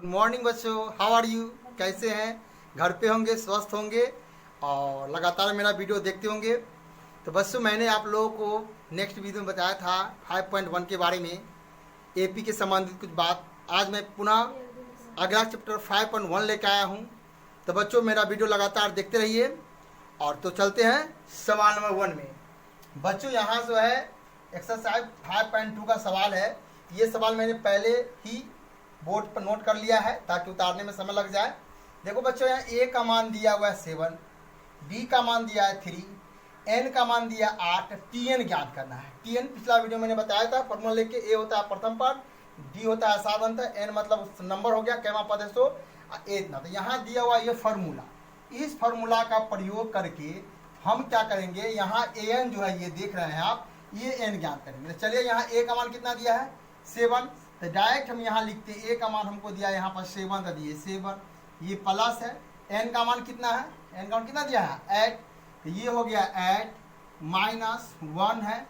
Morning बच्चों, how are you? कैसे हैं? घर पे होंगे, स्वस्थ होंगे और लगातार मेरा वीडियो देखते होंगे। तो बच्चों, मैंने आप लोगों को नेक्स्ट वीडियो में बताया था 5.1 के बारे में, एपी के संबंधित कुछ बात। आज मैं पुनः अगला चैप्टर 5.1 लेकर आया हूँ। तो बच्चों, मेरा वीडियो लगातार देखते रहिए। और तो चलते हैं सवाल नंबर 1 में। बच्चों, यहाँ जो है एक्सरसाइज 5.2 का सवाल है। ये सवाल मैंने पहले ही बोर्ड पर नोट कर लिया है ताकि उतारने में समय लग जाए। देखो बच्चों, यहाँ ए का मान दिया हुआ है 7, डी का मान दिया है 3, एन का मान दिया 8, टीएन ज्ञात करना है। टीएन पिछला वीडियो मैंने बताया था, फॉर्मूला लेके ए होता है प्रथम पद, डी होता है साधन, एन मतलब नंबर हो गया, कैमा पद है सो ए इतना। तो यहाँ दिया हुआ ये फार्मूला, इस फार्मूला का प्रयोग करके हम क्या करेंगे, यहाँ ए एन जो है ये देख रहे हैं आप, ये एन ज्ञात करेंगे। तो चलिए, यहाँ ए का मान कितना दिया है 7, तो डायरेक्ट हम यहाँ लिखते हैं ए का मान हमको दिया यहाँ पर 7, तो दिए 7, ये प्लस है। एन का मान कितना है, एन का मान कितना दिया है 8, तो ये हो गया 8 माइनस 1 है,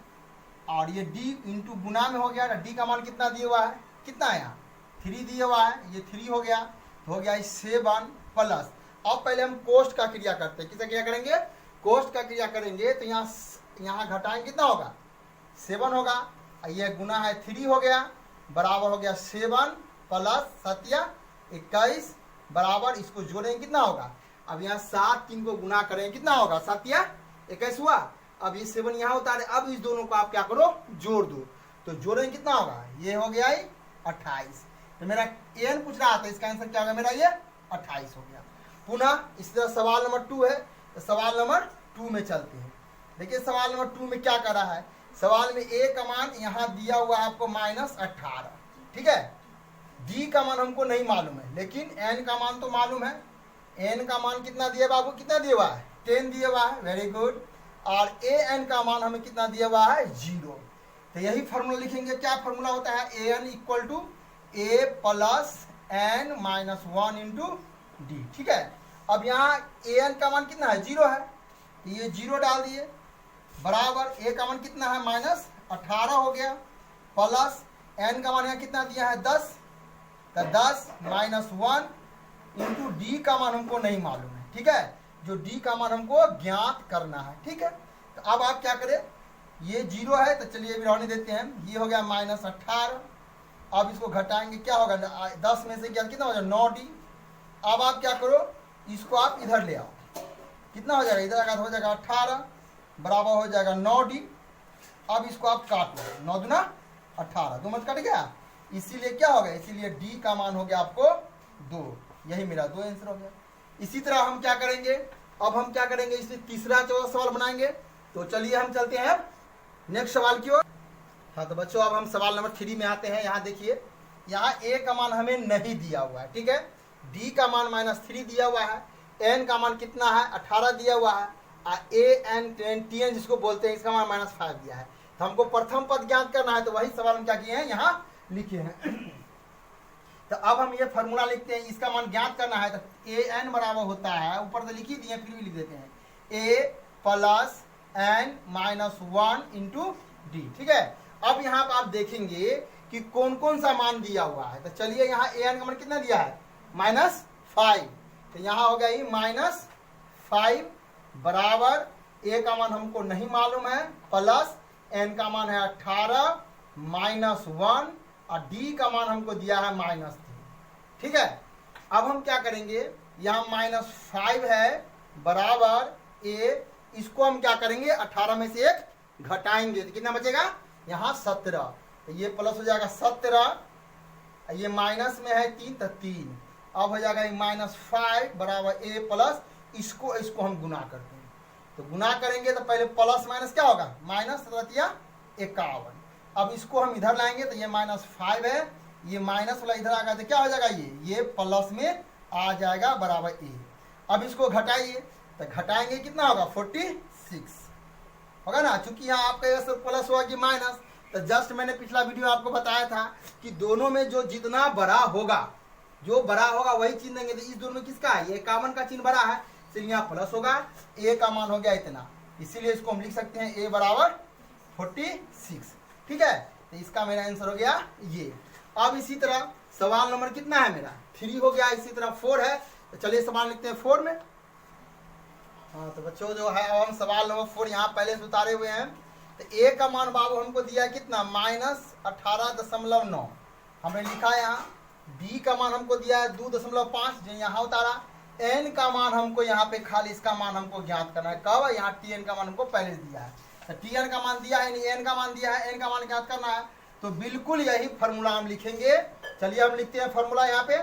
और ये डी इंटू गुना में हो गया। डी का मान कितना दिया हुआ है, कितना है यहाँ 3 दिया हुआ है, ये 3 हो गया, तो हो गया 7 प्लस। अब पहले हम कोष्ट का क्रिया करते हैं। किसका क्रिया करेंगे, कोष्ट का क्रिया करेंगे। तो यहाँ घटाएंगे कितना होगा 7 होगा, ये गुना है 3 हो गया, बराबर हो गया 7 प्लस 7 21 बराबर, इसको जोड़ेंगे कितना होगा। अब यहाँ 7 3 को गुना करेंगे कितना होगा 7 21 हुआ। अब ये 7 यहाँ उतारे, अब इस दोनों को आप क्या करो जोड़ दो, तो जोड़ेंगे कितना होगा, ये हो गया 28। तो मेरा एन पूछ रहा था, इसका आंसर क्या होगा मेरा, ये 28 हो गया। पुनः इसी तरह सवाल नंबर 2 है, तो सवाल नंबर 2 में चलते हैं। देखिए सवाल नंबर 2 में क्या कर रहा है, सवाल में ए का मान यहाँ दिया हुआ है आपको -18, ठीक है। डी का मान हमको नहीं मालूम है, लेकिन एन का मान तो मालूम है। एन का मान कितना दिया बाबू, कितना दिया हुआ है 10 दिया हुआ है, वेरी गुड। और ए एन का मान हमें कितना दिया हुआ है 0। तो यही फॉर्मूला लिखेंगे। क्या फॉर्मूला होता है, A N equal to A plus N minus 1 into D, ठीक है। अब यहाँ ए एन का मान कितना है 0 है, तो ये 0 डाल दिए, बराबर ए का मान कितना है -18 हो गया, प्लस एन का मान यहाँ कितना दिया है 10, तो 10 माइनस 1 इंटू डी का मान हमको नहीं मालूम है, ठीक है। जो डी का मान हमको ज्ञात करना है, ठीक है। तो अब आप क्या करें, ये 0 है, तो चलिए भी रहने देते हैं। ये हो गया -18, अब इसको घटाएंगे क्या होगा, 10 में से क्या कितना हो जाएगा 9 डी। अब आप क्या करो, इसको आप इधर ले आओ, कितना हो जाएगा, इधर आएगा तो हो जाएगा 18 बराबर हो जाएगा 9 डी। अब इसको आप काट लो, 9 दूना 18, 2 मत कट गया, इसीलिए क्या हो गया, इसीलिए डी का मान हो गया आपको 2। यही मेरा 2 आंसर हो गया। इसी तरह हम क्या करेंगे, अब हम क्या करेंगे, इसमें तीसरा सवाल बनाएंगे। तो चलिए हम चलते हैं नेक्स्ट सवाल की ओर। हाँ तो बच्चों, अब हम सवाल नंबर 3 में आते हैं। यहाँ देखिए, यहाँ ए का मान हमें नहीं दिया हुआ है, ठीक है। डी का मान -3 दिया हुआ है, एन का मान कितना है 18 दिया हुआ है, ए एन टी एन जिसको बोलते हैं इसका मान -5 दिया है। तो हमको प्रथम पद ज्ञात करना है, तो वही सवाल हम क्या किए हैं यहाँ लिखे हैं। तो अब हम ये फॉर्मूला लिखते हैं, इसका मान ज्ञात करना है। तो ए एन बराबर होता है, ऊपर तो लिख ही दिए फिर भी लिख देते हैं, A plus N minus 1 into D, ठीक है। अब यहाँ पर आप देखेंगे कि कौन कौन सा मान दिया हुआ है। तो चलिए, यहाँ ए एन का मान कितना दिया है -5, तो यहाँ हो गया -5 बराबर ए का मान हमको नहीं मालूम है, प्लस एन का मान है 18 माइनस 1 और डी का मान हमको दिया है -3, ठीक है। अब हम क्या करेंगे, यहाँ -5 है बराबर ए, इसको हम क्या करेंगे 18 में से 1 घटाएंगे, तो कितना बचेगा यहाँ 17, तो ये प्लस हो जाएगा 17, ये माइनस में है 3, तो 3। अब हो जाएगा -5 बराबर ए प्लस, इसको हम गुना करते हैं। तो गुना करेंगे तो पहले प्लस माइनस क्या होगा, -51। अब इसको हम इधर लाएंगे, तो ये -5 है, ये माइनस वाला इधर आ गया, तो क्या हो जाएगा ये प्लस में आ जाएगा बराबर ए। अब इसको घटाइए, तो घटाएंगे कितना होगा 46 होगा ना, चूंकि यहाँ आपका प्लस हुआ कि माइनस। तो जस्ट मैंने पिछला वीडियो आपको बताया था कि दोनों में जो जितना बड़ा होगा, जो बड़ा होगा वही चिन्ह देंगे। तो इस दोनों में किसका है, ये 51 का चिन्ह बड़ा है, इसलिए यहाँ प्लस होगा, ए का मान हो गया इतना, इसीलिए इसको हम लिख सकते हैं ए बराबर 46, ठीक है। तो इसका मेरा आंसर हो गया ये। अब इसी तरह सवाल नंबर कितना है मेरा 3 हो गया, इसी तरह 4 है। तो चलिए सवाल लिखते हैं 4 में। हाँ तो बच्चों जो है अब हम सवाल नंबर 4 यहाँ पहले से उतारे हुए हैं। तो ए का मान बाबू हमको दिया है कितना -18.9 हमने लिखा है यहाँ। बी का मान हमको दिया है 2.5 जो यहाँ उतारा। एन का मान हमको यहाँ पे खाली इसका मान हमको ज्ञात करना है। कब? यहाँ टी एन का मान हमको पहले दिया है। तो टी एन का मान दिया है, एन का मान दिया है, एन का मान ज्ञात करना है। तो बिल्कुल यही फॉर्मूला हम लिखेंगे। चलिए हम लिखते हैं फॉर्मूला यहाँ पे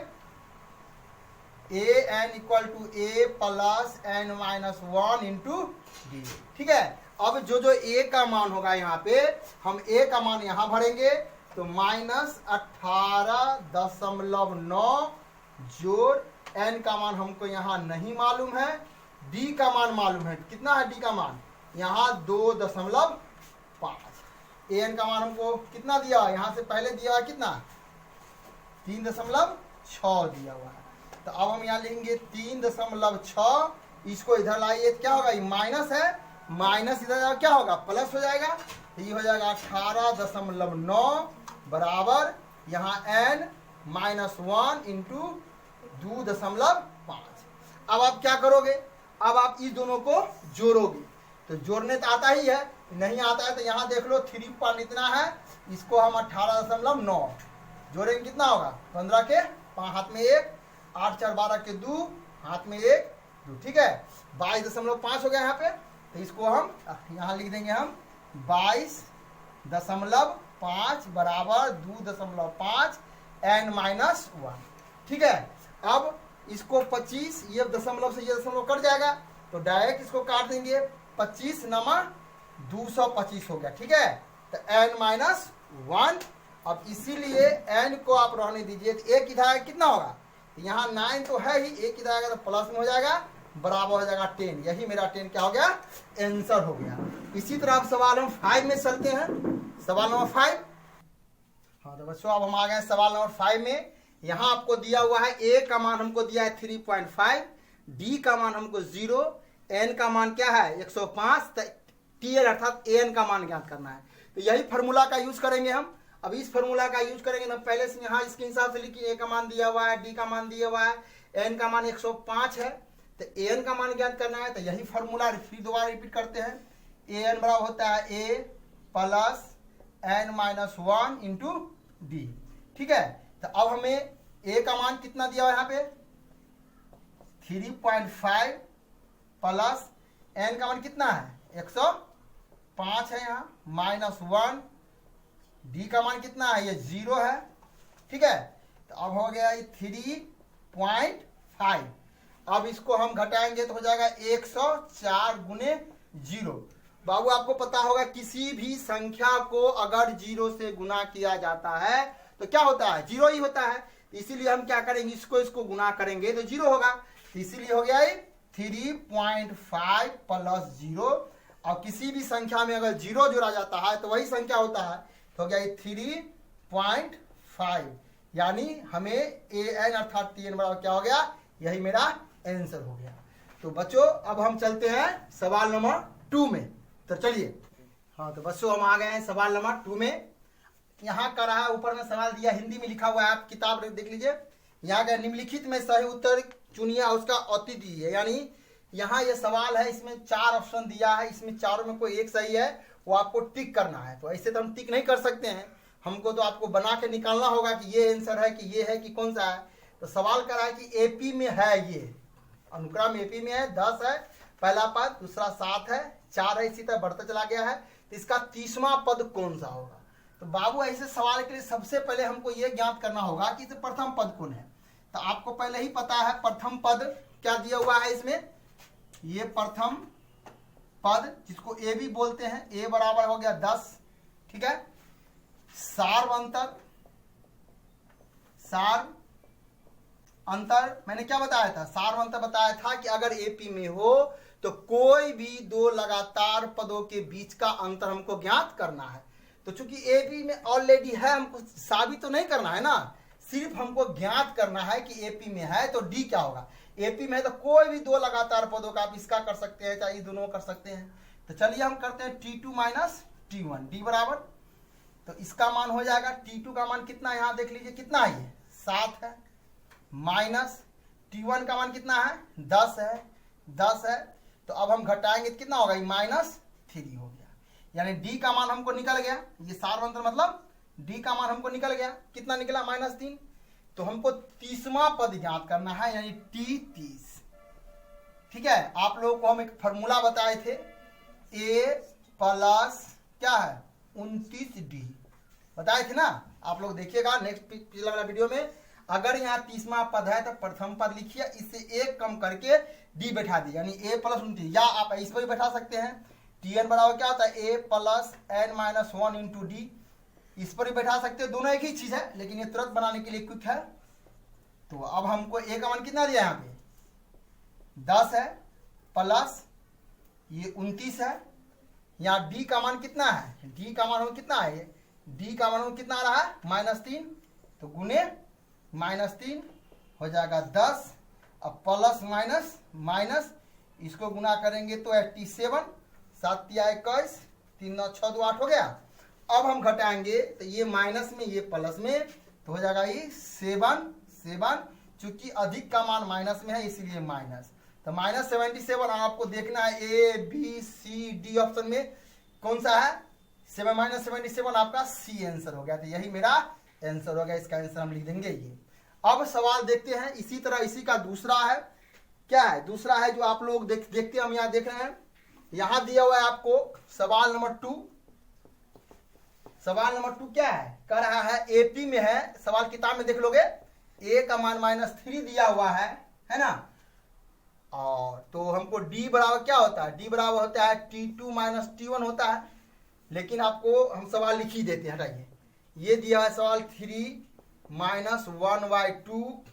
A N equal to A plus N minus 1 into D. ठीक है, अब जो ए का मान होगा यहाँ पे हम ए का मान यहाँ भरेंगे तो -18.9 जोड़ एन का मान हमको यहाँ नहीं मालूम है, डी का मान मालूम है। कितना है डी का मान? यहाँ 2.5। एन का मान हमको कितना दिया? यहाँ से पहले दिया है कितना 3.6 दिया हुआ है। तो अब हम यहाँ लिखेंगे 3.6। इसको इधर लाइए क्या होगा? ये माइनस है, माइनस इधर क्या होगा? प्लस हो जाएगा। तो ये हो जाएगा 18.9 बराबर यहाँ n -1 इंटू 2.5। अब आप क्या करोगे? अब आप इस दोनों को जोड़ोगे। तो जोड़ने तो आता ही है, नहीं आता है तो यहाँ देख लो 3 पॉइंट इतना है, इसको हम 18.9 जोड़ेंगे कितना होगा? 15 के 5 हाथ में 1, 8 4 12 के 2 हाथ में 1 2। ठीक है, 22.5 हो गया यहाँ पे। तो इसको हम यहाँ लिख देंगे हम 22.5 बराबर 2.5 n -1। ठीक है, अब इसको 25 ये दशमलव से ये दशमलव कट जाएगा तो डायरेक्ट इसको काट देंगे। 25 नमा 225 हो गया। ठीक है, तो n -1। अब इसीलिए n को आप रहने दीजिए। तो एक इधर आएगा कितना होगा? यहाँ 9 तो है ही, एक इधर आएगा तो प्लस में हो जाएगा, बराबर हो जाएगा 10। यही मेरा 10 क्या हो गया? आंसर हो गया। इसी तरह आप सवाल नंबर 5 में चलते हैं। सवाल नंबर 5। हाँ तो बच्चों अब हम आ गए सवाल नंबर 5 में। यहाँ आपको दिया हुआ है ए का मान हमको दिया है 3.5, डी का मान हमको 0, एन का मान क्या है 105, टी एन अर्थात ए एन का मान ज्ञात करना है। तो यही फार्मूला का यूज करेंगे हम। अब इस फार्मूला का यूज करेंगे ना, पहले से यहाँ इसके हिसाब से लिखिए। ए का मान दिया हुआ है, डी का मान दिया हुआ है, एन का मान 105 है। तो ए एन का मान ज्ञात करना है। तो यही फार्मूला फिर दोबारा रिपीट करते हैं। ए एन बराबर होता है ए प्लस एन -1 इंटू डी। ठीक है, तो अब हमें ए का मान कितना दिया हुआ है यहाँ पे 3.5 प्लस एन का मान कितना है 105 है यहाँ -1, डी का मान कितना है ये 0 है। ठीक है, तो अब हो गया ये 3.5। अब इसको हम घटाएंगे तो हो जाएगा 104 गुने 0। बाबू आपको पता होगा किसी भी संख्या को अगर 0 से गुना किया जाता है तो क्या होता है? 0 ही होता है। इसीलिए हम क्या करेंगे? इसको गुना करेंगे तो 0 होगा। तो इसीलिए हो गया 3.5 प्लस 0। और किसी भी संख्या में अगर 0 जोड़ा जाता है तो वही संख्या होता है। तो हो गया 3.5, यानी हमें ए एन अर्थात टी एन बराबर क्या हो गया? यही मेरा आंसर हो गया। तो बच्चों अब हम चलते हैं सवाल नंबर 2 में। तो चलिए। हाँ तो बच्चों हम आ गए हैं सवाल नंबर 2 में। यहाँ का रहा ऊपर में सवाल दिया, हिंदी में लिखा हुआ है, आप किताब देख लीजिए। यहाँ का निम्नलिखित में सही उत्तर चुनिए और उसका अति दीजिए। यानी यहाँ ये सवाल है, इसमें 4 ऑप्शन दिया है, इसमें चारों में कोई एक सही है, वो आपको टिक करना है। तो ऐसे तो हम टिक नहीं कर सकते हैं, हमको तो आपको बना के निकालना होगा कि ये आंसर है कि ये है कि कौन सा है। तो सवाल कर रहा है कि एपी में है, ये अनुक्रम एपी में है, 10 है पहला पद, दूसरा 7 है, 4 है, इसी तरह बढ़ता चला गया है। तो इसका 30वां पद कौन सा होगा? तो बाबू ऐसे सवाल के लिए सबसे पहले हमको ये ज्ञात करना होगा कि प्रथम पद कौन है। तो आपको पहले ही पता है प्रथम पद क्या दिया हुआ है इसमें। ये प्रथम पद जिसको ए भी बोलते हैं, ए बराबर हो गया 10। ठीक है, सार अंतर मैंने क्या बताया था? सार अंतर बताया था कि अगर एपी में हो तो कोई भी 2 लगातार पदों के बीच का अंतर हमको ज्ञात करना है। तो चूंकि एपी में ऑलरेडी है, हमको साबित तो नहीं करना है ना, सिर्फ हमको ज्ञात करना है कि एपी में है। तो डी क्या होगा? एपी में है तो कोई भी 2 लगातार पदों का, आप इसका कर सकते हैं चाहे दोनों कर सकते हैं। तो चलिए हम करते हैं T2 माइनस T1, डी बराबर, तो इसका मान हो जाएगा T2 का मान कितना, यहाँ देख लीजिए कितना है, ये 7 है, माइनस T1 का मान कितना है 10 है, 10 है। तो अब हम घटाएंगे तो कितना होगा, -3 हो गया। यानी D का मान हमको निकल गया, ये सार मंत्र मतलब D का मान हमको निकल गया, कितना निकला -3। तो हमको 30वां पद ज्ञात करना है, यानी T30। ठीक है, आप लोगों को हम एक फॉर्मूला बताए थे, A प्लस क्या है 29D बताए थे ना, आप लोग देखिएगा नेक्स्ट पिछला वाला वीडियो में। अगर यहाँ 30वां पद है तो प्रथम पद लिखिए, इससे एक कम करके D बैठा दिए, यानी A प्लस 29, या आप इस पर भी बैठा सकते हैं। Tn बराबर क्या होता है A plus n-1 into D, इस पर भी बैठा सकते हैं, दोनों एक ही चीज है, लेकिन ये तुरंत बनाने के लिए क्विक है। तो अब हमको A का मान कितना दिया, यहाँ पे 10 है, प्लस ये 29 है, यहाँ D का मान कितना है, D का मान कितना है, D का मान कितना आ रहा है -3, तो गुने -3 हो जाएगा 10, अब प्लस माइनस माइनस इसको गुना करेंगे तो 87, 7 या 21, 3 9 6 2 8 हो गया। अब हम घटाएंगे तो ये माइनस में ये प्लस में, तो हो जाएगा ये 7, चूंकि अधिक का मान माइनस में है इसीलिए माइनस, तो -77। आपको देखना है A B C D option में कौन सा है, 7 -77 आपका C आंसर हो गया। तो यही मेरा आंसर हो गया, इसका आंसर हम लिख देंगे ये। अब सवाल देखते हैं, इसी तरह इसी का दूसरा है, क्या है दूसरा है जो आप लोग देखते हैं, हम यहाँ देख रहे हैं, यहाँ दिया हुआ है आपको सवाल नंबर 2। सवाल नंबर 2 क्या है, कह रहा है AP में है, सवाल किताब में देख लोगे, A का मान -3 दिया हुआ है ना। और तो हमको D बराबर क्या होता है, D बराबर होता है T2 माइनस T1 होता है, लेकिन आपको हम सवाल लिख ही देते हैं, हटाइए। ये दिया है सवाल 3 माइनस 1/2,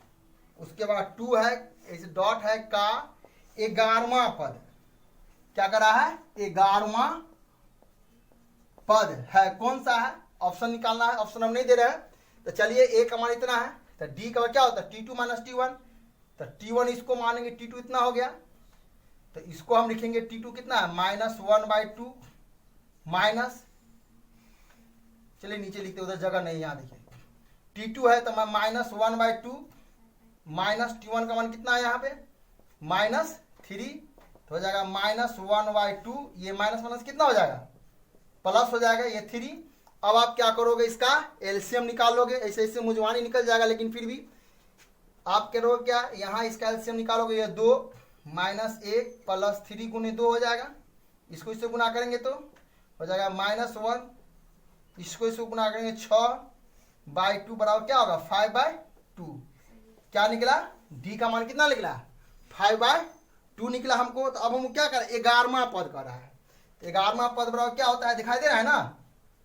उसके बाद 2 है, इस डॉट है का 11वां पद, क्या कर रहा है 11वां पद है, कौन सा है, ऑप्शन निकालना है, ऑप्शन हम नहीं दे रहे हैं। तो चलिए A का मान इतना है, तो D का क्या होता है T2 माइनस T1, तो T1 इसको मानेंगे T2 इतना हो गया, तो इसको हम लिखेंगे T2 कितना है -1/2 माइनस, चलिए नीचे लिखते, उधर जगह नहीं, यहाँ देखिए T2 है तो -1/2 माइनस T1 का मान कितना है यहाँ पे -3, तो हो जाएगा -1/2, ये माइनस माइनस कितना हो जाएगा प्लस हो जाएगा, ये 3। अब आप क्या करोगे, इसका एलसीएम निकाल लोगे, ऐसे ऐसे मुझवानी निकल जाएगा, लेकिन फिर भी आप करोगे क्या, यहाँ इसका एलसीएम निकालोगे, ये 2 -1 प्लस 3 गुने 2 हो जाएगा, इसको इससे गुना करेंगे तो हो जाएगा -1, इसको इसको गुना करेंगे 6/2 बराबर क्या होगा 5/2, क्या निकला D का मान कितना निकला 5/2 निकला हमको। तो अब हम क्या करें, 11वां पद कर रहा है, 11वां पद बराबर क्या होता है, दिखाई दे रहा है ना,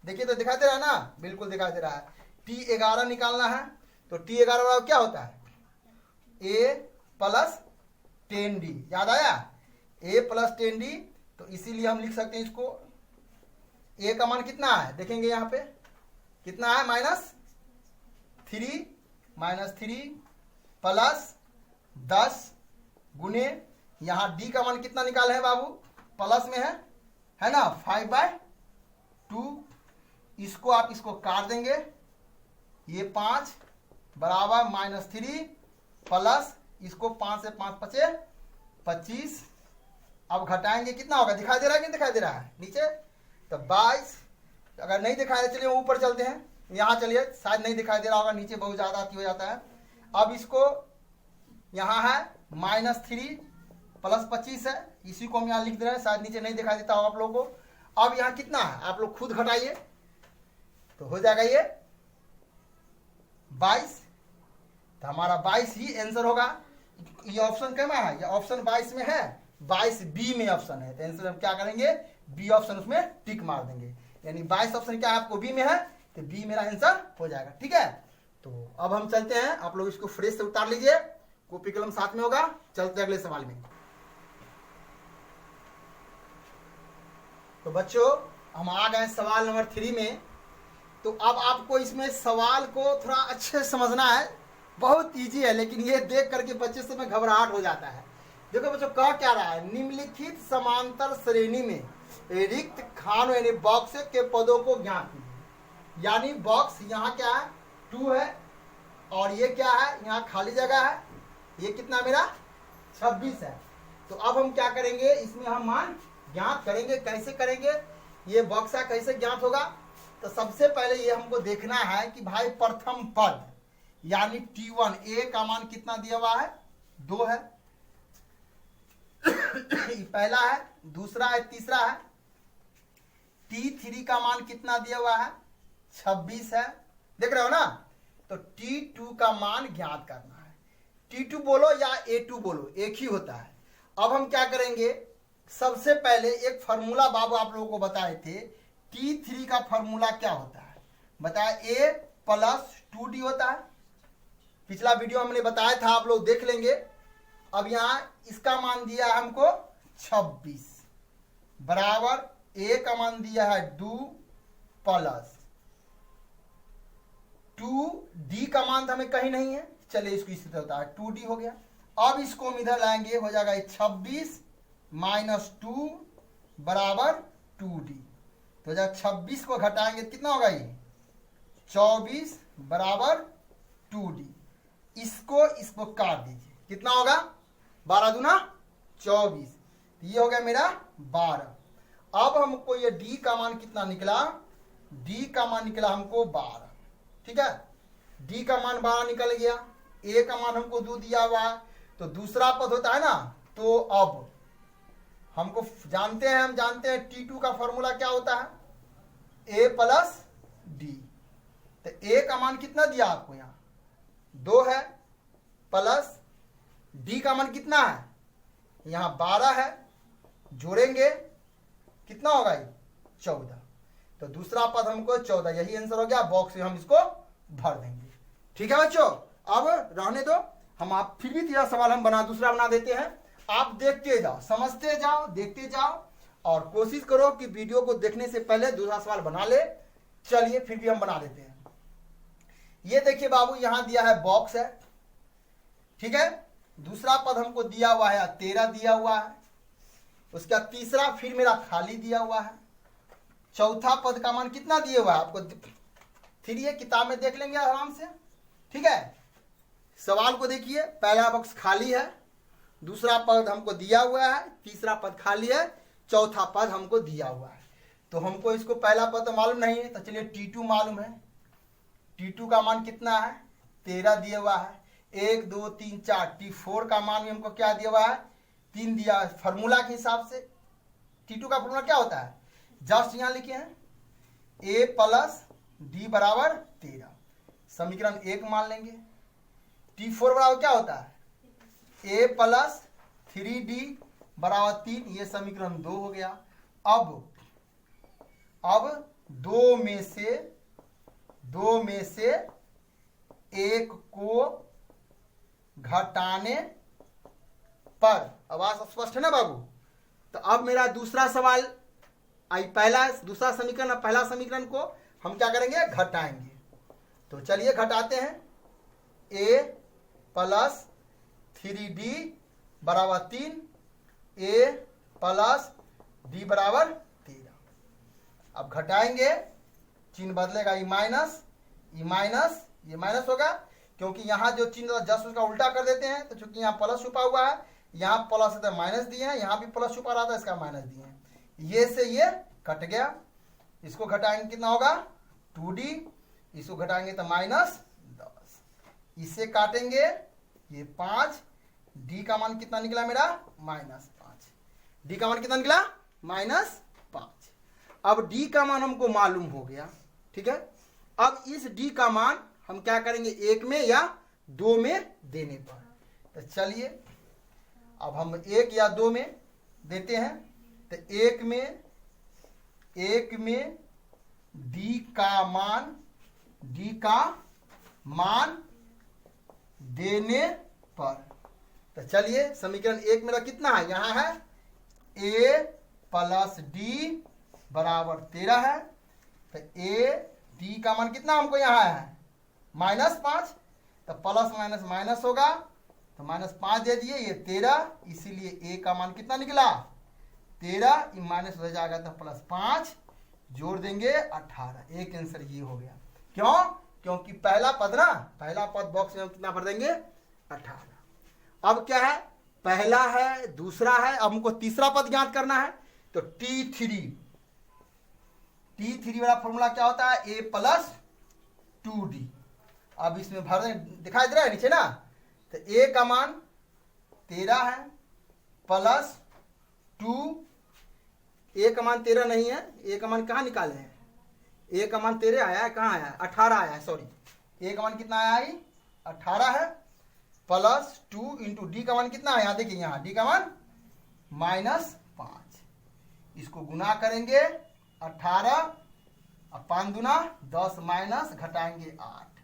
देखिए तो दिखाई दे रहा है ना, बिल्कुल दिखाई दे रहा है। T11 निकालना है, तो T11 बराबर क्या होता है A प्लस 10D, याद आया A प्लस 10D, तो इसीलिए हम लिख सकते हैं इसको, A का मान कितना है, देखेंगे यहाँ पे कितना है -3 प्लस 10 गुने, यहाँ D का मान कितना निकाले है बाबू, प्लस में है ना 5/2, इसको आप इसको काट देंगे, ये 5 बराबर -3 प्लस इसको 5 से 5 पचे 25, अब घटाएंगे कितना होगा, दिखाई दे रहा है कि नहीं दिखाई दे रहा है नीचे, तो 22, अगर नहीं दिखाई दे चलिए ऊपर चलते हैं, यहाँ चलिए शायद नहीं दिखाई दे रहा होगा, नीचे बहुत ज़्यादा हो जाता है। अब इसको यहाँ है -3 प्लस 25 है, इसी को हम यहाँ लिख दे रहे हैं, शायद नीचे नहीं दिखाई देता होगा आप लोगों को। अब यहाँ कितना है आप लोग खुद घटाइए, तो हो जाएगा ये 22, तो हमारा 22 ही आंसर होगा। ये ऑप्शन कहाँ है, ये ऑप्शन 22 में है, 22B में ऑप्शन है, तो आंसर हम क्या करेंगे बी ऑप्शन उसमें टिक मार देंगे, यानी 22 ऑप्शन क्या है आपको बी में है, तो बी मेरा आंसर हो जाएगा। ठीक है, तो अब हम चलते हैं, आप लोग इसको फ्रेश से उतार लीजिए, कॉपी कलम साथ में होगा, चलते हैं अगले सवाल में। तो बच्चों हम आ गए सवाल नंबर 3 में। तो अब आपको इसमें सवाल को थोड़ा अच्छे से समझना है, बहुत इजी है, लेकिन ये देख करके बच्चे से में घबराहट हो जाता है। देखो बच्चों कह क्या रहा है, निम्नलिखित समांतर श्रेणी में रिक्त खानों यानी बॉक्स के पदों को ज्ञात कीजिए। यानी बॉक्स यहाँ क्या है 2 है, और ये क्या है, यहाँ खाली जगह है, ये कितना मेरा 26 है। तो अब हम क्या करेंगे, इसमें हम मान ज्ञात करेंगे। कैसे करेंगे, ये बक्सा कैसे ज्ञात होगा, तो सबसे पहले ये हमको देखना है कि भाई प्रथम पद यानी T1 ए का मान कितना दिया हुआ है, 2 है। पहला है, दूसरा है, तीसरा है। T3 का मान कितना दिया हुआ है, 26 है, देख रहे हो ना। तो T2 का मान ज्ञात करना है। T2 बोलो या A2 बोलो, एक ही होता है। अब हम क्या करेंगे, सबसे पहले एक फॉर्मूला बाबू आप लोगों को बताए थे, T3 का फॉर्मूला क्या होता है, बताया A प्लस 2D होता है। पिछला वीडियो हमने बताया था, आप लोग देख लेंगे। अब यहां इसका मान दिया है हमको 26 बराबर A का मान दिया है 2 प्लस 2D का मान तो हमें कहीं नहीं है, चलिए इसको इसी तरह होता है 2D हो गया। अब इसको हम इधर लाएंगे, हो जाएगा 26 माइनस 2 बराबर 2D। तो जब 26 को घटाएंगे कितना होगा, ये 24 बराबर 2D। इसको काट दीजिए, कितना होगा, 12 दूना 24, ये हो गया मेरा 12। अब हमको ये D का मान कितना निकला, D का मान निकला हमको 12, ठीक है। D का मान 12 निकल गया, A का मान हमको 2 दिया हुआ है, तो दूसरा पद होता है ना। तो अब हमको हम जानते हैं T2 का फॉर्मूला क्या होता है, A प्लस D। तो A का मान कितना दिया आपको, यहाँ 2 है, प्लस D का मान कितना है, यहाँ 12 है, जोड़ेंगे कितना होगा, ये 14। तो दूसरा पद हमको 14, यही आंसर हो गया। बॉक्स में हम इसको भर देंगे, ठीक है बच्चों। अब रहने दो, हम आप फिर भी तीसरा सवाल हम दूसरा बना देते हैं। आप देखते जाओ, समझते जाओ, देखते जाओ, और कोशिश करो कि वीडियो को देखने से पहले दूसरा सवाल बना ले। चलिए फिर भी हम बना देते हैं। ये देखिए बाबू, यहां दिया है बॉक्स है, ठीक है। दूसरा पद हमको दिया हुआ है 13 दिया हुआ है, उसका तीसरा फिर मेरा खाली दिया हुआ है। चौथा पद का मान कितना दिया हुआ है आपको, फिर ये किताब में देख लेंगे आराम से, ठीक है। सवाल को देखिए, पहला बॉक्स खाली है, दूसरा पद हमको दिया हुआ है, तीसरा पद खाली है, चौथा पद हमको दिया हुआ है। तो हमको इसको पहला पद तो मालूम नहीं है, तो चलिए T2 मालूम है। T2 का मान कितना है, 13 दिया हुआ है, 1 2 3 4। T4 का मान भी हमको क्या दिया हुआ है, 3 दिया है। फॉर्मूला के हिसाब से T2 का फॉर्मूला क्या होता है, जस्ट यहां लिखे हैं, A प्लस D बराबर 13, समीकरण 1 मान लेंगे। T4 बराबर क्या होता है, A प्लस 3D बराबर 3, ये समीकरण 2 हो गया। अब दो में से एक को घटाने पर, आवाज स्पष्ट है ना बाबू। तो अब मेरा दूसरा सवाल, दूसरा समीकरण, पहला समीकरण को हम क्या करेंगे, घटाएंगे। तो चलिए घटाते हैं, A प्लस 3D बराबर 3, A प्लस D बराबर 13। अब घटाएंगे, चिन्ह बदलेगा, ये माइनस होगा, क्योंकि यहाँ जो चिन्ह जस्ट उसका उल्टा कर देते हैं। तो चूंकि यहाँ प्लस छुपा हुआ है, यहाँ प्लस है तो माइनस दिए हैं, यहाँ भी प्लस छुपा रहा था, इसका माइनस दिए हैं, ये से ये कट गया। इसको घटाएंगे कितना होगा, 2D, इसको घटाएंगे तो -10, इसे काटेंगे, ये 5, D का मान कितना निकला मेरा, -5। D का मान कितना निकला, -5। अब D का मान हमको मालूम हो गया, ठीक है। अब इस D का मान हम क्या करेंगे, 1 में या 2 में देने पर। तो चलिए अब हम 1 या 2 में देते हैं। तो 1 में D का मान देने पर। तो चलिए समीकरण 1 मेरा कितना है, यहाँ है A प्लस D बराबर 13 है। तो D का मान कितना हमको यहाँ है, -5। तो प्लस माइनस माइनस होगा, तो -5 दे दिए, ये 13, इसीलिए A का मान कितना निकला, 13, माइनस हो जाएगा तो +5, जोड़ देंगे 18। एक आंसर ये हो गया। क्यों, क्योंकि पहला पद ना, पहला पद बॉक्स में हम कितना भर देंगे 18। अब क्या है, पहला है, दूसरा है, अब हमको तीसरा पद ज्ञात करना है। तो T3 वाला फॉर्मूला क्या होता है, A प्लस 2D। अब इसमें भर दें, दिखाई दे रहा है नीचे ना, तो A का मान 13 है प्लस 2, A का मान 13 नहीं है, A का मान कहाँ निकाले हैं, A का मान 13 आया है, कहाँ आया है 18 आया है, सॉरी A का मान कितना आया है 18 है, प्लस 2 इंटू D का मान कितना है, यहाँ देखिए, यहाँ D का मान -5। इसको गुना करेंगे 18 और 5 दूना 10 माइनस घटाएंगे 8।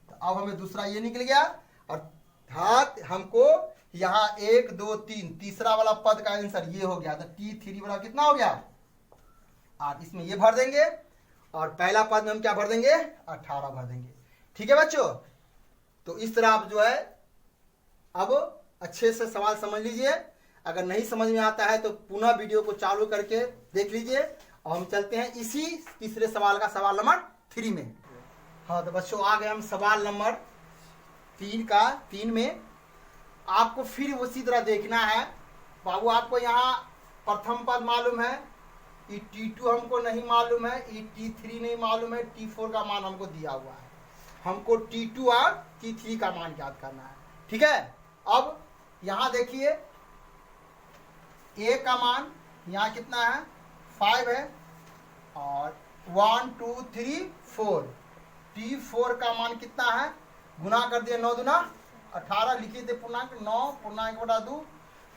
तो अब हमें दूसरा ये निकल गया, अर्थात हमको यहाँ 1 2 3 तीसरा वाला पद का आंसर ये हो गया। तो T3 वाला कितना हो गया 8, इसमें ये भर देंगे और पहला पद में हम क्या भर देंगे 18 भर देंगे। ठीक है बच्चों, तो इस तरह आप जो है अब अच्छे से सवाल समझ लीजिए। अगर नहीं समझ में आता है तो पुनः वीडियो को चालू करके देख लीजिए। और हम चलते हैं इसी तीसरे सवाल का, सवाल नंबर 3 में। हाँ तो बच्चों आ गए हम सवाल नंबर 3 में। आपको फिर उसी तरह देखना है बाबू। आपको यहाँ प्रथम पद मालूम है, ई T2 हमको नहीं मालूम है, ई T3 नहीं मालूम है, T4 का मान हमको दिया हुआ है। हमको T2 और T3 का मान याद करना है। ठीक है, अब यहाँ देखिए A का मान यहाँ कितना है 5 है और 1 2 3 4। T4 का मान कितना है, गुना कर दिए 9 दूना 18, लिखिए थे पूर्णांक 9 पूर्णांक बटा 2।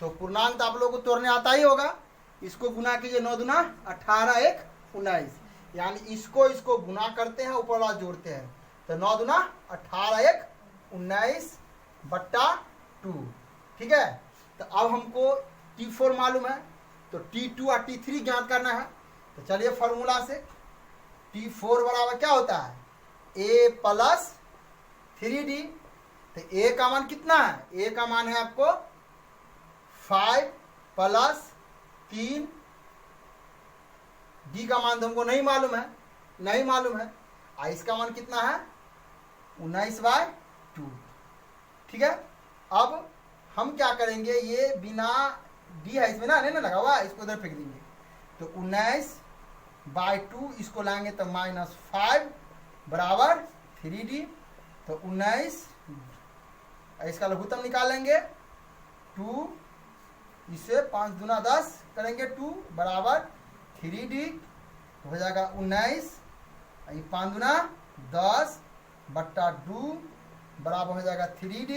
तो पूर्णांक तो आप लोगों को तोड़ने आता ही होगा। इसको गुना कीजिए 9 दूना 18 1 19, यानी इसको गुना करते हैं, ऊपर वाला जोड़ते हैं। तो 9 दूना 18 1 19 बट्टा 2। ठीक है, तो अब हमको T4 मालूम है, तो T2 और T3 ज्ञात करना है। तो चलिए फॉर्मूला से, T4 बराबर क्या होता है A प्लस 3D। तो A का मान कितना है, A का मान है आपको 5 प्लस 3, D का मान तो हमको नहीं मालूम है, और इसका मान कितना है 19/2। ठीक है, अब हम क्या करेंगे, ये बिना D है इसमें ना, नहीं ना लगा हुआ, इसको इधर फेंक देंगे। तो 19/2 इसको लाएंगे तो -5 बराबर 3D। तो 19, इसका लघुत्तम निकालेंगे 2, इसे 5 दूना 10 करेंगे 2 बराबर 3D। तो हो जाएगा 19, 5 दूना 10 बट्टा 2 बराबर हो जाएगा 3D।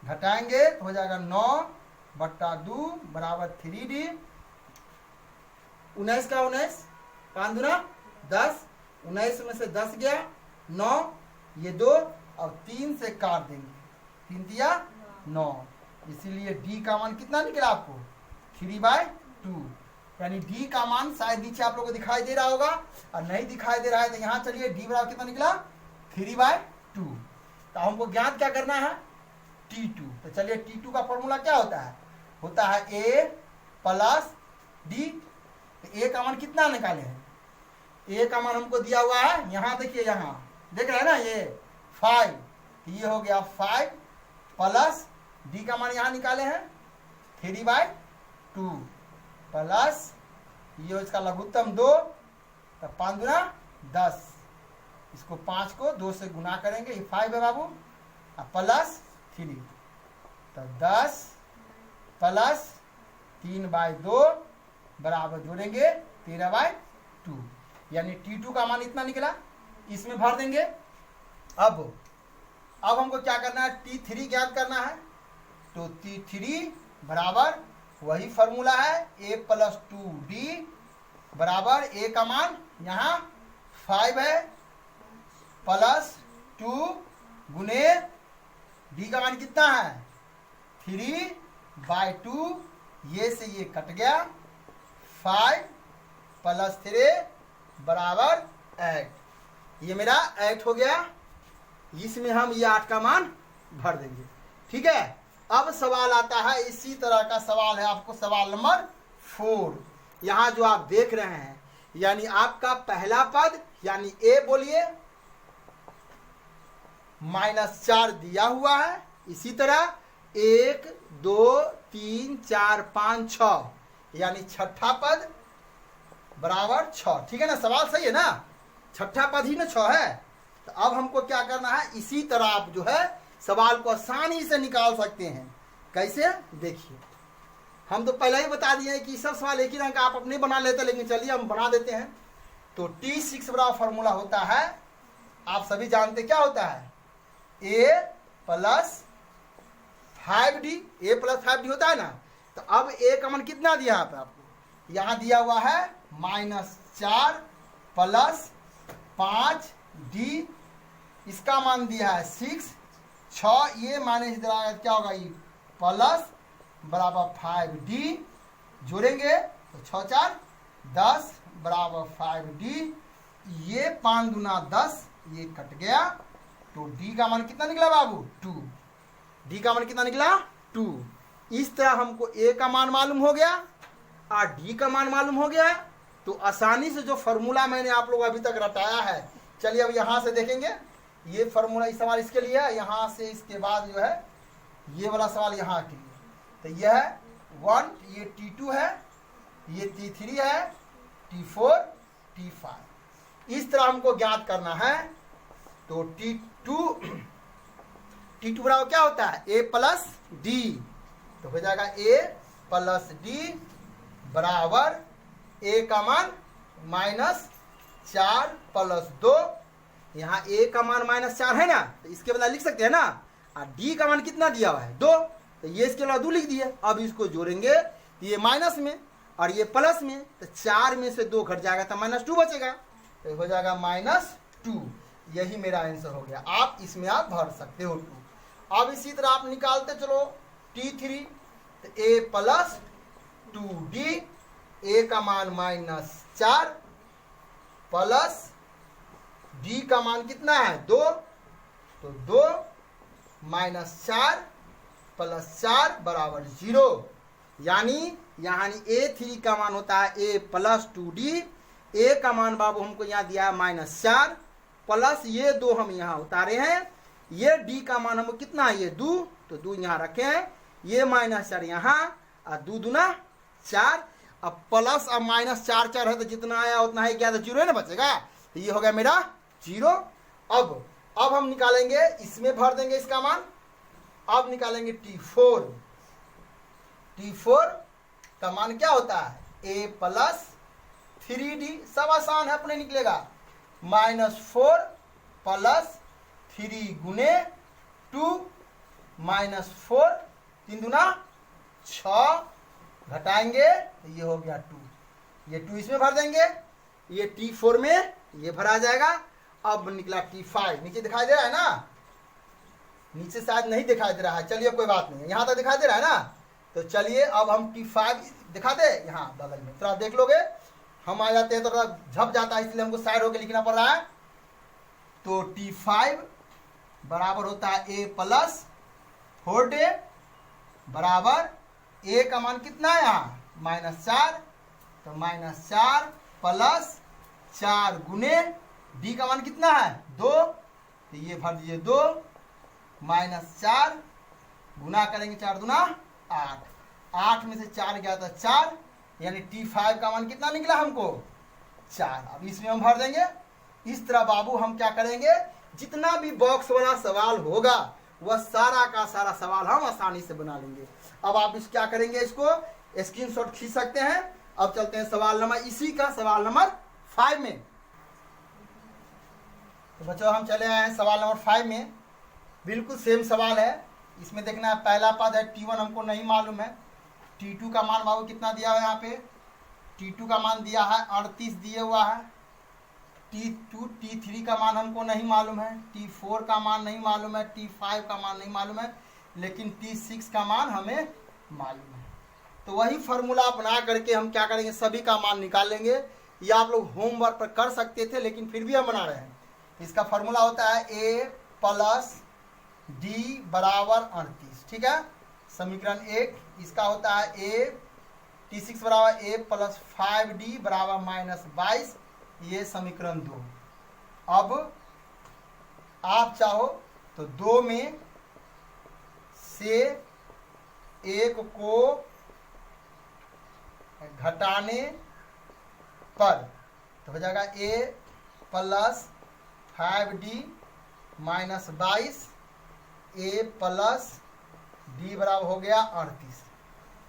घटाएंगे तो हो जाएगा 9 बट्टा 2 बराबर 3D। 19 का 19, 5 दूना 10, 19 में से 10 गया 9, ये 2 और 3 से काट देंगे, 3 दिया 9, इसीलिए D का मान कितना निकला आपको 3/2। यानी D का मान शायद नीचे आप लोगों को दिखाई दे रहा होगा, और नहीं दिखाई दे रहा है तो यहाँ चलिए D बराबर कितना निकला 3/2। तो हमको ज्ञात क्या करना है T2। तो चलिए T2 का फॉर्मूला क्या होता है A प्लस D। तो A का मान कितना निकाले हैं, A का मान हमको दिया हुआ है, यहाँ देखिए, यहाँ देख रहे हैं ना ये 5, तो ये हो गया 5 प्लस D का मान यहाँ निकाले हैं 3/2 प्लस ये इसका लघुत्तम 2, तो 5 दूना 10, इसको 5 को 2 से गुना करेंगे, ये 5 है बाबू, प्लस 3। तो 10 प्लस 3/2 बराबर जोड़ेंगे 13/2, यानी T2 का मान इतना निकला, इसमें भर देंगे। अब हमको क्या करना है, T3 ज्ञात करना है। तो T3 बराबर वही फॉर्मूला है A प्लस 2D बराबर A का मान यहाँ 5 है प्लस 2 गुने D का मान कितना है 3/2, ये से ये कट गया, 5 प्लस 3 बराबर 8। ये मेरा 8 हो गया, इसमें हम ये 8 का मान भर देंगे। ठीक है, अब सवाल आता है, इसी तरह का सवाल है आपको सवाल नंबर 4। यहाँ जो आप देख रहे हैं, यानी आपका पहला पद यानी A बोलिए, -4 दिया हुआ है। इसी तरह 1 2 3 4 5 6 यानी छठा पद बराबर 6। ठीक है ना, सवाल सही है ना, छठा पद ही ना 6 है। तो अब हमको क्या करना है, इसी तरह आप जो है सवाल को आसानी से निकाल सकते हैं। कैसे, देखिए हम तो पहले ही बता दिए हैं कि सब सवाल एक ही रंग का आप अपने बना लेते, लेकिन चलिए हम बना देते हैं। तो T6 बराबर फॉर्मूला होता है, आप सभी जानते क्या होता है, A plus 5D, A plus 5D होता है ना। तो अब A का मान कितना दिया है आपको, यहाँ दिया हुआ है -4 प्लस 5D, इसका मान दिया है 6, 6 ये माइनस क्या होगा, ये प्लस बराबर 5D, जोड़ेंगे तो 6 4 10 बराबर 5D, ये 5 दूना 10, ये कट गया। तो D का मान कितना निकला बाबू, 2। D का मान कितना निकला, 2। इस तरह हमको A का मान मालूम हो गया और D का मान मालूम हो गया। तो आसानी से जो फॉर्मूला मैंने आप लोग अभी तक रटाया है, चलिए अब यहाँ से देखेंगे। ये फॉर्मूला इस सवाल इसके लिए है, यहाँ से इसके बाद जो है ये वाला सवाल यहाँ के लिए। तो यह है 1, ये T2 है, ये T3 है, T4 T5। इस तरह हमको ज्ञात करना है। तो T2 बराबर क्या होता है, A प्लस D। तो हो जाएगा A प्लस D बराबर A का मान -4 प्लस 2। यहाँ A का मान -4 है ना, तो इसके बदला लिख सकते हैं ना। और D का मान कितना दिया हुआ है, 2, तो ये इसके अलावा 2 लिख दिए। अब इसको जोड़ेंगे तो ये माइनस में और ये प्लस में, तो 4 में से 2 घट जाएगा तो -2 बचेगा, तो हो जाएगा -2। यही मेरा आंसर हो गया। आप इसमें आप भर सकते हो 2। अब इसी तरह आप निकालते चलो T3, तो A प्लस 2D, A का मान -4 प्लस D का मान कितना है, 2, तो 2 -4 प्लस 4 बराबर 0। यानी A3 का मान होता है A प्लस 2D। A का मान बाबू हमको यहाँ दिया है -4 प्लस ये 2 हम यहाँ उतारे हैं। ये D का मान हमको कितना है, ये 2, तो 2 यहाँ रखे हैं, ये -4 यहाँ और 2 दूना 4। अब प्लस अब -4 4 है तो जितना आया उतना ही गया, तो 0 है ना बचेगा। तो ये हो गया मेरा 0। अब हम निकालेंगे, इसमें भर देंगे इसका मान। अब निकालेंगे T4 का मान क्या होता है, A प्लस 3D, सब आसान है, अपने निकलेगा -4 प्लस 3 गुने 2 -4, 3 दूना 6, घटाएंगे तो ये हो गया 2। ये 2 इसमें भर देंगे, ये T4 में ये भरा जाएगा। अब निकला T5, नीचे दिखाई दे रहा है ना, नीचे शायद नहीं दिखाई दे रहा है, चलिए कोई बात नहीं, यहाँ तक दिखाई दे रहा है ना। तो चलिए अब हम T5 दिखा दे, यहाँ बगल में थोड़ा देख लोगे, हम आ जाते हैं तो थोड़ा झप जाता है, इसलिए हमको साइड होकर लिखना पड़ रहा है। तो T5 बराबर होता है A प्लस 4D बराबर A का मान कितना है यहाँ, -4, तो -4 प्लस 4 गुने D का मान कितना है, 2, तो ये भर दीजिए 2, -4 गुना करेंगे 4 दूना 8, 8 में से 4 गया था 4, यानी T5 का मान कितना निकला हमको, 4। अब इसमें हम भर देंगे। इस तरह बाबू हम क्या करेंगे, जितना भी बॉक्स वाला सवाल होगा वह सारा का सारा सवाल हम आसानी से बना लेंगे। अब आप इस क्या करेंगे, इसको स्क्रीनशॉट खींच सकते हैं। अब चलते हैं सवाल नंबर, इसी का सवाल नंबर 5 में। तो बच्चों हम चले आए हैं सवाल नंबर 5 में, बिल्कुल सेम सवाल है। इसमें देखना है पहला पद है T1 हमको नहीं मालूम है, T2 का मान बाबू कितना दिया हुआ है, यहाँ पे T2 का मान दिया है 38 दिया हुआ है, T3 का मान हमको नहीं मालूम है, T4 का मान नहीं मालूम है, T5 का मान नहीं मालूम है, लेकिन T6 का मान हमें मालूम है। तो वही फार्मूला बना करके हम क्या करेंगे, सभी का मान निकाल लेंगे। ये आप लोग होमवर्क पर कर सकते थे, लेकिन फिर भी हम बना रहे हैं। इसका फार्मूला होता है A प्लस D बराबर 38, ठीक है, समीकरण 1। इसका होता है T6 बराबर A प्लस 5D बराबर -22, ये समीकरण 2। अब आप चाहो तो 2 में से 1 को घटाने पर तो हो जाएगा a plus 5d minus 22 a plus d बराबर हो गया 38।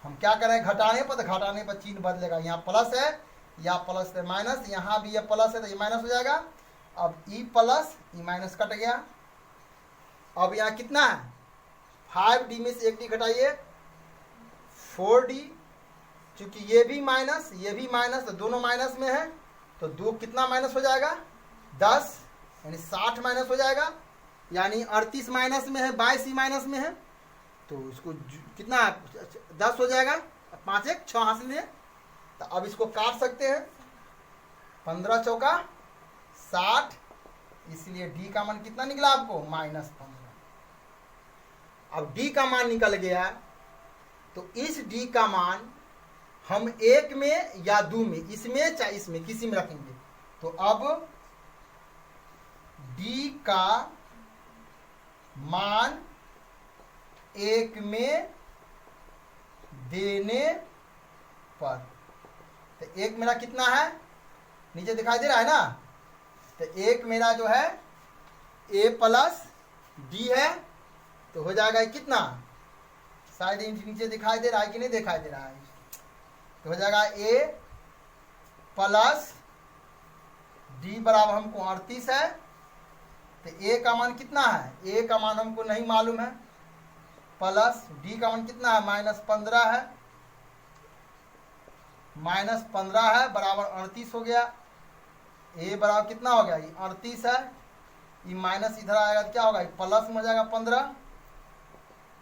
हम क्या करें घटाने पर, तो घटाने पर चिन्ह बदलेगा, यहाँ प्लस है या प्लस है माइनस, यहाँ भी ये प्लस है तो ये माइनस हो जाएगा। अब e plus e minus cut गया। अब यहाँ कितना है 5d में से 1d घटाइए 4d, क्योंकि ये भी माइनस तो दोनों माइनस में है, तो 2 कितना माइनस हो जाएगा 10, यानी 60 माइनस हो जाएगा, यानी 38 माइनस में है 22 ही माइनस में है, तो इसको कितना 10 हो जाएगा, 5 1 6 हासिल में। तो अब इसको काट सकते हैं, 15 चौका 60, इसलिए d का मान कितना निकला आपको -15। अब d का मान निकल गया, तो इस d का मान हम 1 में या 2 में, इसमें चाहे इसमें किसी में रखेंगे। तो अब d का मान 1 में देने पर, तो 1 मेरा कितना है नीचे दिखाई दे रहा है ना, तो 1 मेरा जो है a प्लस d है, तो हो जाएगा कितना, शायद नीचे दिखाई दे रहा है कि नहीं दिखाई दे रहा है, तो हो जाएगा a प्लस d बराबर हमको 38 है। तो a का मान कितना है, a का मान हमको नहीं मालूम है, प्लस d का मान कितना है -15 है, -15 है बराबर 38 हो गया। a बराबर कितना हो गया, ये 38 है, ये माइनस इधर आएगा तो क्या होगा, प्लस में हो जाएगा 15,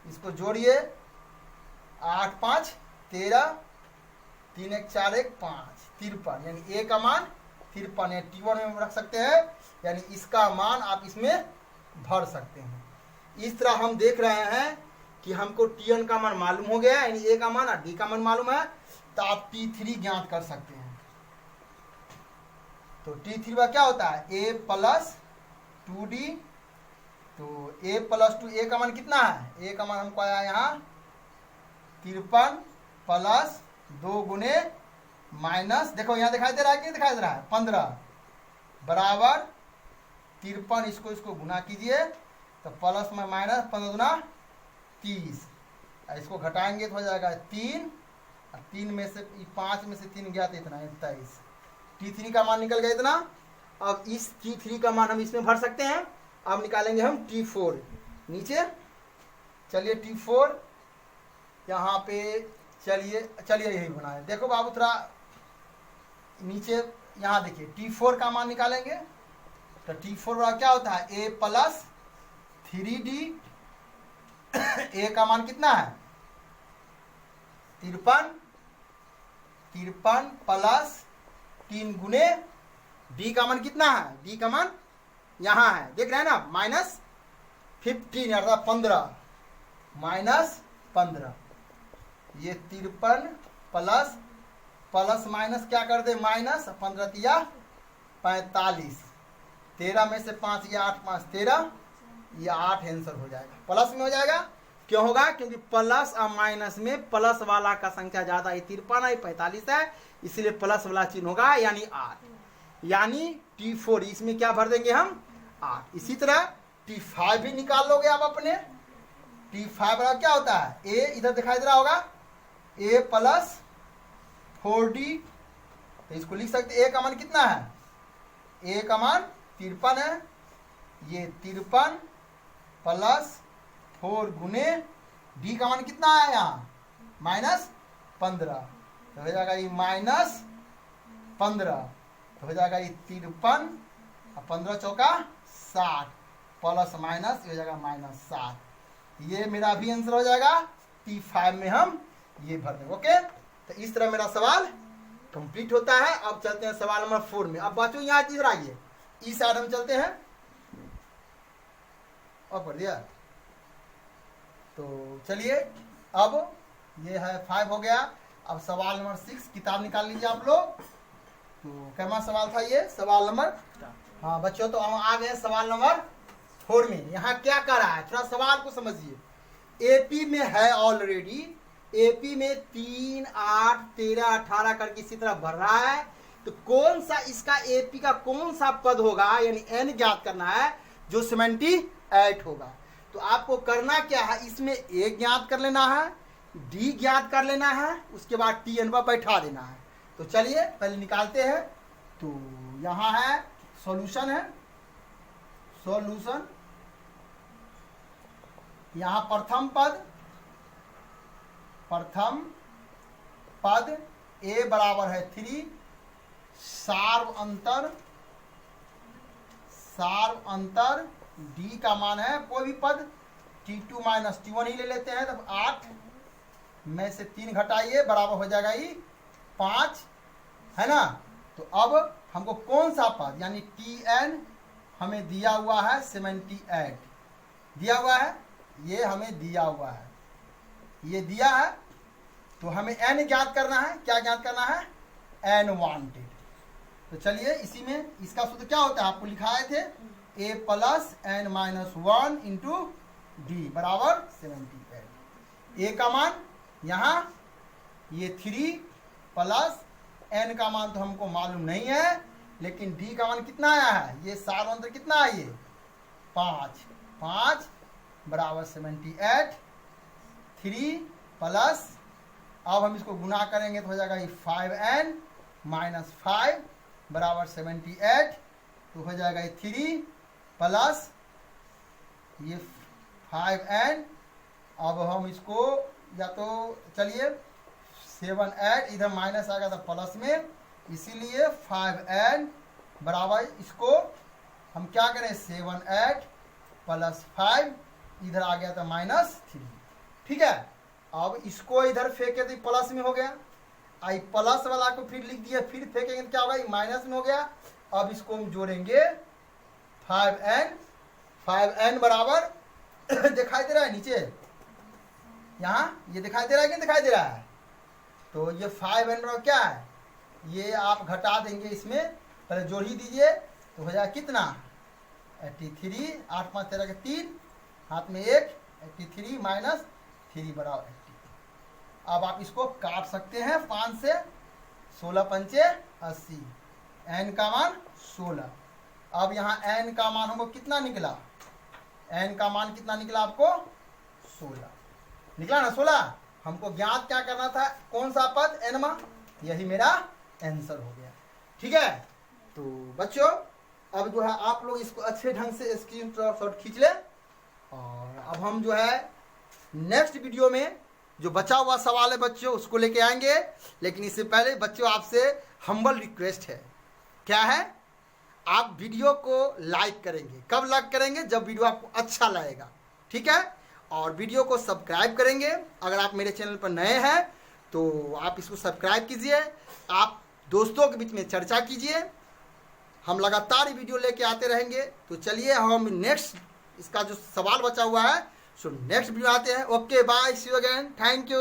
इसको जोड़िए 8 5 13, 3 1 4 1 5 53, यानी a का मान 53 है, T1 में रख सकते हैं, यानी इसका मान आप इसमें भर सकते हैं। इस तरह हम देख रहे हैं कि हमको T1 का मान मालूम हो गया, यानी a का मान और d का मान मालूम है, तो आप T3 ज्ञात कर सकते हैं। तो T3 का क्या होता है a प्लस 2d, तो a प्लस 2, a का मान कितना है, a का मान हमको आया यहाँ 53 प्लस 2 गुने माइनस, देखो यहाँ दिखाई दे रहा है कि दिखाई दे रहा है 15 बराबर 53, इसको गुना कीजिए तो प्लस में माइनस 15 गुना 30, इसको घटाएंगे तो हो जाएगा 3, और 3 में से 5 में से 3 गया तो इतना 23, T3 का मान निकल गया इतना। अब इस T3 का मान हम इसमें भर सकते हैं। अब निकालेंगे हम T4 नीचे, चलिए T4 यहाँ पे, चलिए यही बनाए, देखो बाबू थोड़ा नीचे यहाँ देखिए, T4 का मान निकालेंगे तो T4 वाला क्या होता है a प्लस 3d, a का मान कितना है 53 प्लस 3 गुने d का मान कितना है, d का मान यहाँ है देख रहे हैं ना -15 अर्थात 15 -15, ये 53 प्लस माइनस क्या कर दे माइनस, 15 तिया 45, 13 में से 5 या 8 5 13, ये 8 आंसर हो जाएगा, प्लस में हो जाएगा। क्यों होगा, क्योंकि प्लस और माइनस में प्लस वाला का संख्या ज्यादा है, 53 है 45 है, इसलिए प्लस वाला चिन्ह होगा, यानी 8, यानी T4 इसमें क्या भर देंगे हम 8। इसी तरह T5 भी निकाल लोगे आप अपने, T5 बराबर क्या होता है a, इधर दिखाई दे रहा होगा a प्लस 4d, तो इसको लिख सकते a का मान कितना है, a का मान 53 है, ये 53 प्लस 4 गुने d का मान कितना है यहाँ -15, तो हो जाएगा ये -15, तो हो जाएगा ये 53 और 15 चौका 60 प्लस माइनस हो जाएगा -7, ये मेरा भी आंसर हो जाएगा। T5 में हम ये भर देंगे। ओके, तो इस तरह मेरा सवाल कंप्लीट होता है। अब चलते हैं सवाल नंबर 4 में। अब बच्चों यहाँ इधर आइए, इस साइड हम चलते हैं, और पढ़ दिया, तो चलिए अब ये है 5 हो गया। अब सवाल नंबर 6 किताब निकाल लीजिए आप लोग। तो कैसा सवाल था ये, सवाल नंबर, हाँ बच्चों, तो हम आ गए सवाल नंबर 4 में यहाँ क्या कर रहा है, थोड़ा सवाल को समझिए। एपी में है ऑलरेडी, एपी में 3, 8, 13, 18 करके इसी तरह बढ़ रहा है। तो कौन सा इसका एपी का कौन सा पद होगा, यानी एन ज्ञात करना है जो 78 होगा। तो आपको करना क्या है, इसमें ए ज्ञात कर लेना है, डी ज्ञात कर लेना है, उसके बाद टी एन पर बैठा देना है। तो चलिए पहले निकालते हैं। तो यहाँ है सॉल्यूशन है, सॉल्यूशन। यहाँ प्रथम पद ए बराबर है 3, सार्व अंतर डी का मान है कोई भी पद T2 माइनस T1 ही ले लेते हैं। तब 8 में से 3 घटाइए बराबर हो जाएगा ये 5, है ना। तो अब हमको कौन सा पद यानी Tn हमें दिया हुआ है 78 दिया हुआ है, ये हमें दिया हुआ है, ये दिया है। तो हमें n ज्ञात करना है, क्या ज्ञात करना है, n वांटेड। तो चलिए इसी में इसका सूत्र क्या होता है, आपको लिखाए थे a plus n minus 1 into D बराबर 78। a का मान यहाँ ये 3 प्लस n का मान तो हमको मालूम नहीं है, लेकिन d का मान कितना आया है, ये सार्वंतर कितना है, ये 5 बराबर 78। 3 प्लस अब हम इसको गुना करेंगे तो हो जाएगा ये 5n माइनस 5 बराबर 78। तो हो जाएगा ये 3 प्लस ये 5n। अब हम इसको या तो चलिए 7 इधर माइनस आ गया था प्लस में, इसीलिए 5n बराबर इसको हम क्या करें 7 प्लस 5 इधर आ गया था -3, ठीक है। अब इसको इधर फेंके तो प्लस में हो गया, आई प्लस वाला को फिर लिख दिया, फिर फेंकेंगे तो क्या होगा, माइनस में हो गया। अब इसको हम जोड़ेंगे 5n बराबर दिखाई दे रहा है नीचे, यहाँ ये दिखाई दे रहा है कि नहीं दिखाई दे रहा है। तो ये 5n बराबर क्या है, ये आप घटा देंगे, इसमें पहले जोड़ ही दीजिए तो हो जाएगा कितना 83, 8 5 13 के 3 हाथ में 1, 83 माइनस 3 बराबर 80। अब आप इसको काट सकते हैं 5 से, 16 पंचे 80, n का मान 16। अब यहाँ n का मान हमको कितना निकला, n का मान कितना निकला आपको 16 निकला ना, 16। हमको ज्ञात क्या करना था, कौन सा पद n मा, यही मेरा आंसर हो गया, ठीक है। तो बच्चों अब जो है आप लोग इसको अच्छे ढंग से स्क्रीनशॉट खींच लें, और अब हम जो है नेक्स्ट वीडियो में जो बचा हुआ सवाल है बच्चों उसको लेके आएंगे। लेकिन इससे पहले बच्चों आपसे हम्बल रिक्वेस्ट है, क्या है, आप वीडियो को लाइक करेंगे, कब लाइक करेंगे, जब वीडियो आपको अच्छा लगेगा, ठीक है। और वीडियो को सब्सक्राइब करेंगे, अगर आप मेरे चैनल पर नए हैं तो आप इसको सब्सक्राइब कीजिए, आप दोस्तों के बीच में चर्चा कीजिए, हम लगातार वीडियो लेके आते रहेंगे। तो चलिए हम नेक्स्ट इसका जो सवाल बचा हुआ है सो नेक्स्ट वीडियो आते हैं। Okay bye, see you again, thank you.